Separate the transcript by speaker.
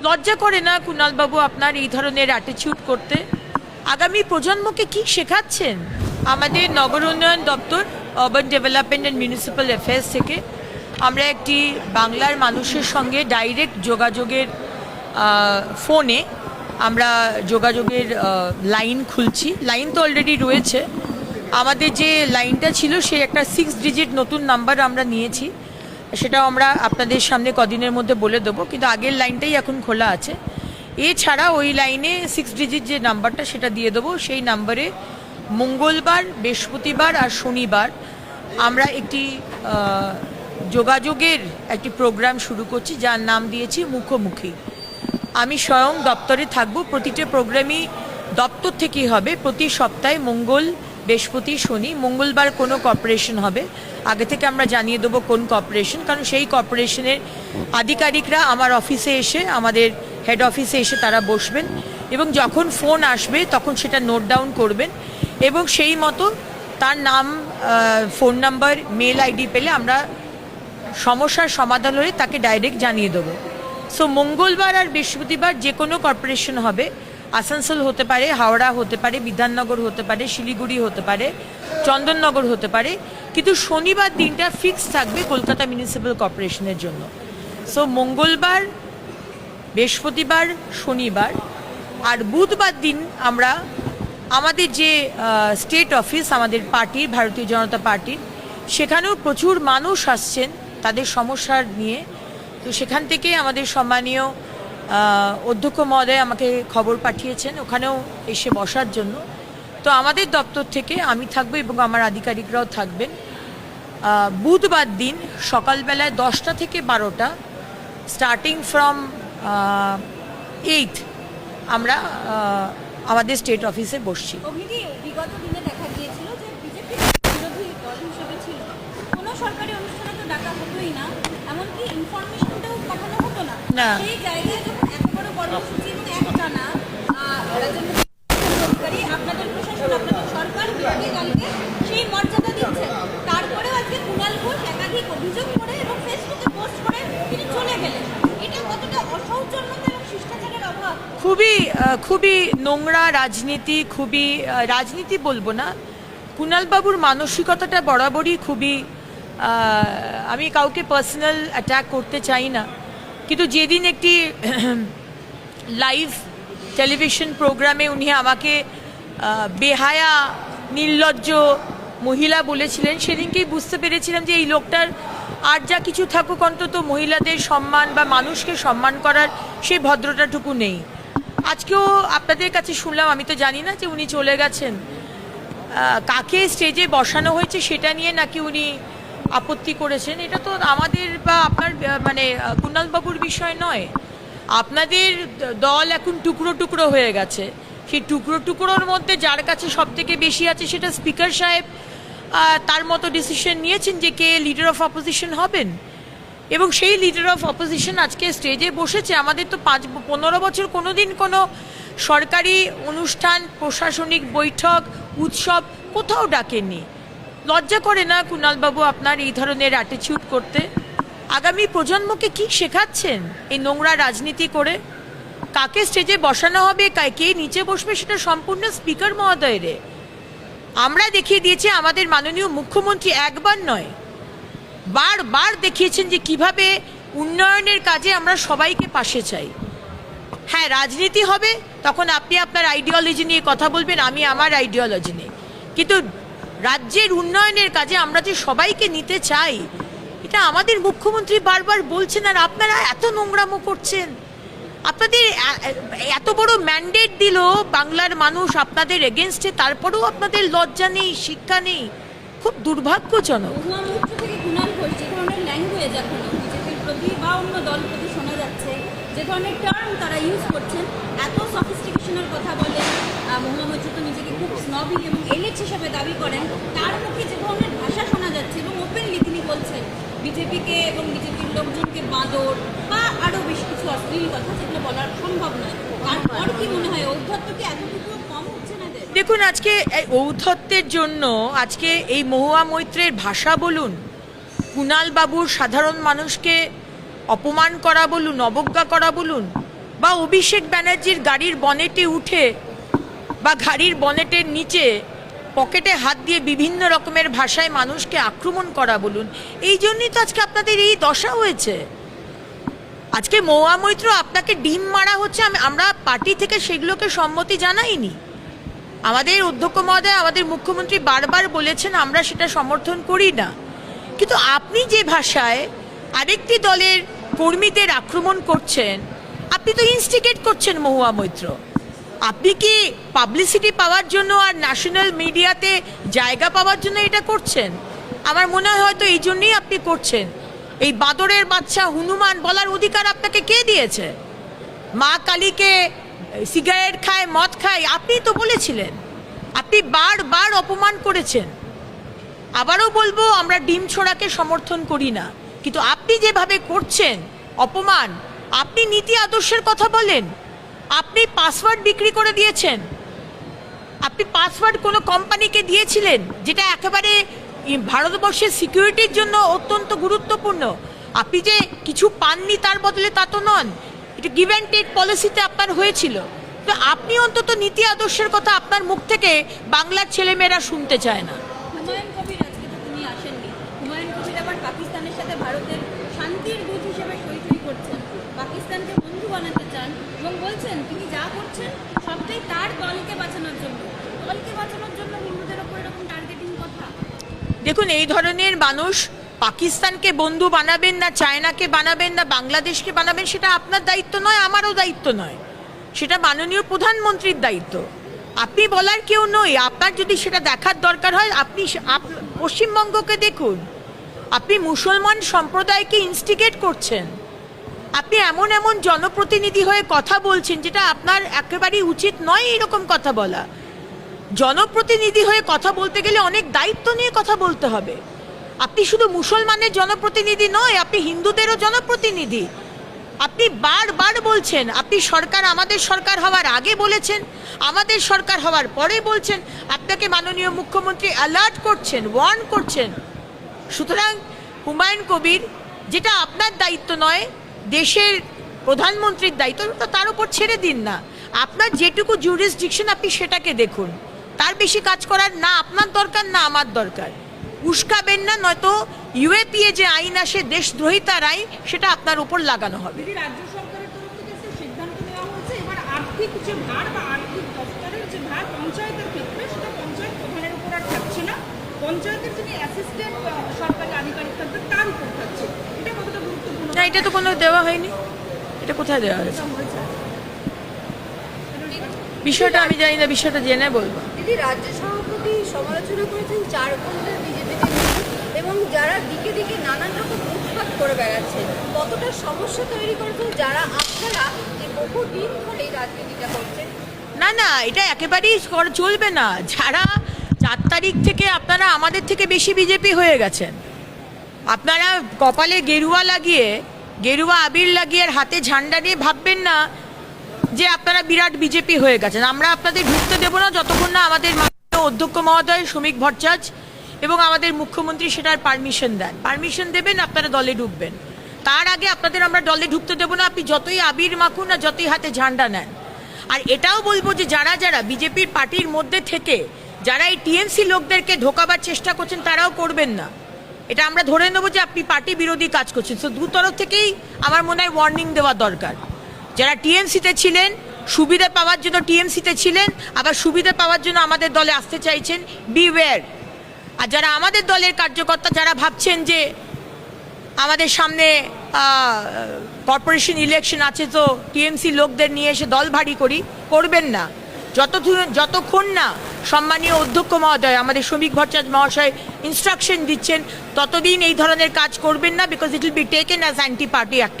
Speaker 1: লজ্জা করে না কুণাল বাবু আপনার এই ধরনের অ্যাটিটিউড করতে? আগামী প্রজন্মকে কি শেখাচ্ছেন? আমাদের নগর উন্নয়ন দপ্তর, urban development and municipal affairs থেকে আমরা একটি বাংলার মানুষের সঙ্গে ডাইরেক্ট যোগাযোগের ফোনে আমরা যোগাযোগের লাইন খুলছি। লাইন তো অলরেডি রয়েছে। আমাদের যে লাইনটা ছিল সে একটা 6 ডিজিট নতুন নাম্বার আমরা নিয়েছি, সেটাও আমরা আপনাদের সামনে কদিনের মধ্যে বলে দেবো, কিন্তু আগের লাইনটাই এখন খোলা আছে। এছাড়া ওই লাইনে 6 ডিজিট যে নাম্বারটা সেটা দিয়ে দেবো। সেই নাম্বারে মঙ্গলবার, বৃহস্পতিবার আর শনিবার আমরা একটি যোগাযোগের একটি প্রোগ্রাম শুরু করছি, যার নাম দিয়েছি মুখোমুখি। আমি স্বয়ং দপ্তরে থাকব। প্রতিটা প্রোগ্রামই দপ্তর থেকেই হবে। প্রতি সপ্তাহে মঙ্গল, বৃহস্পতি, শনি। মঙ্গলবার কোনো কর্পোরেশন হবে, আগে থেকে আমরা জানিয়ে দেবো কোন কর্পোরেশন, কারণ সেই কর্পোরেশনের আধিকারিকরা আমার অফিসে এসে, আমাদের হেড অফিসে এসে তারা বসবেন এবং যখন ফোন আসবে তখন সেটা নোট ডাউন করবেন এবং সেই মতো তার নাম, ফোন নাম্বার, মেল আইডি পেলে আমরা সমস্যার সমাধান হলে তাকে ডাইরেক্ট জানিয়ে দেবো। সো মঙ্গলবার আর বৃহস্পতিবার যে কোনো কর্পোরেশন হবে। আসানসোল হতে পারে, হাওড়া হতে পারে, বিধাননগর হতে পারে, শিলিগুড়ি হতে পারে, চন্দননগর হতে পারে, কিন্তু শনিবার দিনটা ফিক্স থাকবে কলকাতা মিউনিসিপ্যাল কর্পোরেশনের জন্য। সো মঙ্গলবার, বৃহস্পতিবার, শনিবার আর বুধবার দিন আমরা আমাদের যে স্টেট অফিস, আমাদের পার্টির, ভারতীয় জনতা পার্টির, সেখানেও প্রচুর মানুষ আসছেন তাদের সমস্যার নিয়ে। তো সেখান থেকে আমাদের সম্মানীয় অধ্যক্ষ মহোদয় আমাকে খবর পাঠিয়েছেন ওখানেও এসে বসার জন্য। তো আমাদের দপ্তর থেকে আমি থাকবো এবং আমার আধিকারিকরাও থাকবেন। বুধবার দিন সকালবেলায় 10টা থেকে 12টা, স্টার্টিং ফ্রম 8 আমরা আমাদের স্টেট অফিসে বসছি।
Speaker 2: বিগত দিনে দেখা গিয়েছিল যে বিজেপি বিরোধী দল হিসেবে ছিল, কোনো সরকারি অনুষ্ঠানে তো ডাকা হতোই না, এমনকি ইনফরমেশনটাও পাঠানো হতো না। সেই জায়গায় যখন এত বড় কর্মসূচি এবং একটানা অধিকারী, আপনাদের প্রশাসন, আপনাদের সরকার বিরোধী দলকে সেই মর্যাদা দিচ্ছে, তারপরেও আজকে কুণাল ঘোষ একাধিক অভিযোগ করে এবং ফেসবুকে পোস্ট করে তিনি চলে গেলেন। এটা কতটা অসৌজন্যতা এবং শিষ্টাচারের অভাব!
Speaker 1: খুবই নোংরা রাজনীতি, খুবই রাজনীতি বলবো না, কুণালবাবুর মানসিকতাটা বরাবরই খুবই, আমি কাউকে পার্সোনাল অ্যাটাক করতে চাই না, কিন্তু যেদিন একটি লাইভ টেলিভিশন প্রোগ্রামে উনি আমাকে বেহায়া, নির্লজ্জ মহিলা বলেছিলেন, সেদিনকেই বুঝতে পেরেছিলাম যে এই লোকটার আর যা কিছু থাকুক অন্তত মহিলাদের সম্মান বা মানুষকে সম্মান করার সেই ভদ্রতাটুকু নেই। আজকেও আপনাদের কাছে শুনলাম, আমি তো জানি না যে উনি চলে গেছেন, কাকে স্টেজে বসানো হয়েছে সেটা নিয়ে নাকি উনি আপত্তি করেছেন। এটা তো আমাদের বা আপনার মানে কুণালবাবুর বিষয় নয়। আপনাদের দল এখন টুকরো টুকরো হয়ে গেছে, সেই টুকরো টুকরোর মধ্যে যার কাছে সব থেকে বেশি আছে সেটা স্পিকার সাহেব তার মতো ডিসিশন নিয়েছেন যে কে লিডার অফ অপোজিশন হবেন, এবং সেই লিডার অফ অপোজিশন আজকে স্টেজে বসেছে। আমাদের তো 15 বছর কোনোদিন কোনো সরকারি অনুষ্ঠান, প্রশাসনিক বৈঠক, উৎসব কোথাও ডাকেননি। লজ্জা করে না কুণালবাবু আপনার এই ধরনের অ্যাটিটিউড করতে? আগামী প্রজন্মকে কি শেখাচ্ছেন এই নোংরা রাজনীতি করে? কাকে স্টেজে বসানো হবে, কে নিচে বসবে সেটা সম্পূর্ণ স্পিকার মহোদয়ের। আমরা দেখিয়ে দিয়েছি, আমাদের মাননীয় মুখ্যমন্ত্রী একবার নয় বারবার দেখিয়েছেন যে কিভাবে উন্নয়নের কাজে আমরা সবাইকে পাশে চাই। হ্যাঁ, রাজনীতি হবে তখন আপনি আপনার আইডিওলজি নিয়ে কথা বলবেন, আমি আমার আইডিওলজি নিয়ে, কিন্তু রাজ্যের উন্নয়নের কাজে আমরা যে সবাইকে নিতে চাই এটা আমাদের মুখ্যমন্ত্রী বারবার বলছেন, আর আপনারা এত নোংরামো করছেন। আপনাদের এত বড় ম্যান্ডেট দিল বাংলার মানুষ আপনাদের এগেনস্টে, তারপরেও আপনাদের লজ্জা নেই, শিক্ষা নেই, খুব দুর্ভাগ্যজনক।
Speaker 2: ল্যাঙ্গুয়েজ এখনো বিজেপির প্রতি বা অন্য দল প্রতি শোনা যাচ্ছে, যে ধরনের টার্ম তারা ইউজ করছেন, এত সফিস্টিকেশনের কথা বলে, মহুয়া মৈত্র তো নিজেকে খুব স্নবি এবং এলিট হিসেবে দাবি করেন, তার মুখে যে ধরনের ভাষা শোনা যাচ্ছে এবং ওপেনলি তিনি বলছেন বিজেপিকে এবং বিজেপির লোকজনকে বাঁদর বা আরও বেশ কিছু অশ্লীল কথা, যেগুলো বলার সম্ভব নয়। তারপর কি মনে হয় ঔদ্ধত্য কি এতটুকু কম হচ্ছে না?
Speaker 1: দেখুন, আজকে ঔদ্ধত্যের জন্য আজকে এই মহুয়া মৈত্রের ভাষা বলুন, কুণালবাবুর সাধারণ মানুষকে অপমান করা বলুন, অবজ্ঞা করা বলুন, বা অভিষেক ব্যানার্জির গাড়ির বনেটে উঠে বা গাড়ির বনেটের নিচে পকেটে হাত দিয়ে বিভিন্ন রকমের ভাষায় মানুষকে আক্রমণ করা বলুন, এই জন্যই তো আজকে আপনাদের এই দশা হয়েছে। আজকে মহুয়া মৈত্র আপনাকে ডিম মারা হচ্ছে, আমরা পার্টি থেকে সেগুলোকে সম্মতি জানাইনি। আমাদের অধ্যক্ষ মহোদয়, আমাদের মুখ্যমন্ত্রী বারবার বলেছেন আমরা সেটা সমর্থন করি না, কিন্তু আপনি যে ভাষায় আরেকটি দলের কর্মীদের আক্রমণ করছেন, আপনি তো ইনস্টিগেট করছেন মহুয়া মৈত্র। আপনি কি পাবলিসিটি পাওয়ার জন্য আর ন্যাশনাল মিডিয়াতে জায়গা পাওয়ার জন্য এটা করছেন? আমার মনে হয় হয়তো এই জন্যই আপনি করছেন। এই বাদরের বাচ্চা হনুমান বলার অধিকার আপনাকে কে দিয়েছে? মা কালীকে সিগারেট খায়, মদ খায়, আপনিই তো বলেছিলেন। আপনি বারবার অপমান করেছেন। আবারও বলবো, আমরা ডিম ছোড়াকে সমর্থন করি না, কিন্তু আপনি যেভাবে করছেন অপমান, আপনি নীতি আদর্শের কথা বলেন, আপনি পাসওয়ার্ড বিক্রি করে দিয়েছেন। আপনি পাসওয়ার্ড কোনো কোম্পানিকে দিয়েছিলেন যেটা একেবারে ভারতবর্ষের সিকিউরিটির জন্য অত্যন্ত গুরুত্বপূর্ণ। আপনি যে কিছু পাননি তার বদলে তা তো নন, এটা গিভ অ্যান্ড টেক পলিসিতে আপনার হয়েছিল। তো আপনি অন্তত নীতি আদর্শের কথা আপনার মুখ থেকে বাংলার ছেলেমেয়েরা শুনতে চায় না।
Speaker 2: হুমায়ুন কবির আজকে তো তিনি আসেননি। হুমায়ুন কবির আবার পাকিস্তানের সাথে ভারতের শান্তির দূত হিসেবে সই করছেন, পাকিস্তানকে বন্ধু বানাতে চান এবং বলছেন তিনি যা করছেন সবটাই তার দলকে বাঁচানোর জন্য। দলকে বাঁচানোর জন্য হিন্দুদের ওপর এরকম টার্গেটিং কথা।
Speaker 1: দেখুন, এই ধরনের মানুষ পাকিস্তানকে বন্ধু বানাবেন না, চায়নাকে বানাবেন না, বাংলাদেশকে বানাবেন, সেটা আপনার দায়িত্ব নয়, আমারও দায়িত্ব নয়, সেটা মাননীয় প্রধানমন্ত্রীর দায়িত্ব। আপনি বলার কেউ নই। আপনার যদি সেটা দেখার দরকার হয়, আপনি পশ্চিমবঙ্গকে দেখুন। আপনি মুসলমান সম্প্রদায়কে ইনস্টিগেট করছেন। আপনি এমন এমন জনপ্রতিনিধি হয়ে কথা বলছেন যেটা আপনার একেবারেই উচিত নয় এরকম কথা বলা। জনপ্রতিনিধি হয়ে কথা বলতে গেলে অনেক দায়িত্ব নিয়ে কথা বলতে হবে। আপনি শুধু মুসলমানের জনপ্রতিনিধি নয়, আপনি হিন্দুদেরও জনপ্রতিনিধি। আপনি বারবার বলছেন, আপনি সরকার, আমাদের সরকার হওয়ার আগে বলেছেন, আমাদের সরকার হওয়ার পরে বলছেন, আপনাকে মাননীয় মুখ্যমন্ত্রী অ্যালার্ট করছেন, ওয়ার্ন করছেন। সুতরাং হুমায়ুন কবির, যেটা আপনার দায়িত্ব নয়, দেশের প্রধানমন্ত্রীর দায়িত্ব, তো তার উপর ছেড়ে দিন না। আপনার যেটুকু জুরিসডিকশন আপনি সেটাকে দেখুন, তার বেশি কাজ করার না আপনার দরকার না আমার দরকার। উস্কাবেন না, নয়তো ইউএপিএ যে আইন আসে দেশদ্রোহিতার আইন, সেটা আপনার উপর লাগানো হবে।
Speaker 3: রাজ্য সরকারের তরফ থেকে একটা সিদ্ধান্ত নেওয়া হয়েছে, এবার আর্থিক যে ভার বা আর্থিক দপ্তরের যে ভার পঞ্চায়েতের ক্ষেত্রে, সেটা পঞ্চায়েত প্রধানের উপর আর থাকছে না, পঞ্চায়েতের যিনি অ্যাসিস্ট্যান্ট সরকারি আধিকারিক থাকবেন তার উপর থাকছে। এটা কতটা গুরুত্বপূর্ণ?
Speaker 1: না, এটা তো কোনো দেওয়া হয়নি। এটা কোথায় দেওয়া হয়েছে? বিষয়টা আমি জানি না, বিষয়টা জেনে বলবো।
Speaker 4: দিদি, রাজ্য সভাপতি সমালোচনা করেছেন চারকোলদের বিজেপিতে এবং যারা দিকে দিকে নানান রকম উৎপাত করে বেড়াচ্ছেন, কতটা সমস্যা তৈরি করেছেন যারা আপনারা যে বহুদিন ধরে এই রাজনীতিটা করছেন?
Speaker 1: না না, এটা একেবারেই চলবে না। যারা 4 তারিখ থেকে আপনারা আমাদের থেকে বেশি বিজেপি হয়ে গেছেন, আপনারা কপালে গেরুয়া লাগিয়ে, গেরুয়া আবির লাগিয়ে আর হাতে ঝান্ডা নিয়ে ভাববেন না যে আপনারা বিরাট বিজেপি হয়ে গেছেন। আমরা আপনাদের ঢুকতে দেবো না যতক্ষণ না আমাদের মাননীয় অধ্যক্ষ মহোদয় শ্রমিক ভট্টাচার্য এবং আমাদের মুখ্যমন্ত্রী সেটার পারমিশন দেন। পারমিশন দেবেন, আপনারা দলে ঢুকবেন। তার আগে আপনাদের আমরা দলে ঢুকতে দেবো না, আপনি যতই আবির মাখুন আর যতই হাতে ঝান্ডা নেন। আর এটাও বলবো যে যারা যারা বিজেপির পার্টির মধ্যে থেকে যারা এই টিএমসি লোকদেরকে ঢোকাবার চেষ্টা করছেন, তারাও করবেন না। এটা আমরা ধরে নেবো যে আপনি পার্টি বিরোধী কাজ করছেন। তো দু তরফ থেকেই আমার মনে হয় ওয়ার্নিং দেওয়া দরকার। যারা টিএমসিতে ছিলেন, সুবিধা পাওয়ার জন্য টিএমসিতে ছিলেন, আবার সুবিধা পাওয়ার জন্য আমাদের দলে আসতে চাইছেন, বিওয়্যার। আর যারা আমাদের দলের কার্যকর্তা, যারা ভাবছেন যে আমাদের সামনে কর্পোরেশন ইলেকশন আছে, তো টিএমসি লোকদের নিয়ে এসে দল ভারী করি, করবেন না। যতক্ষণ না সম্মানীয় অধ্যক্ষ মহোদয়, আমাদের শ্রমিক ভট্টাচার্য মহাশয় ইনস্ট্রাকশন দিচ্ছেন, ততদিন এই ধরনের কাজ করবেন না, because it will be taken as anti party activity.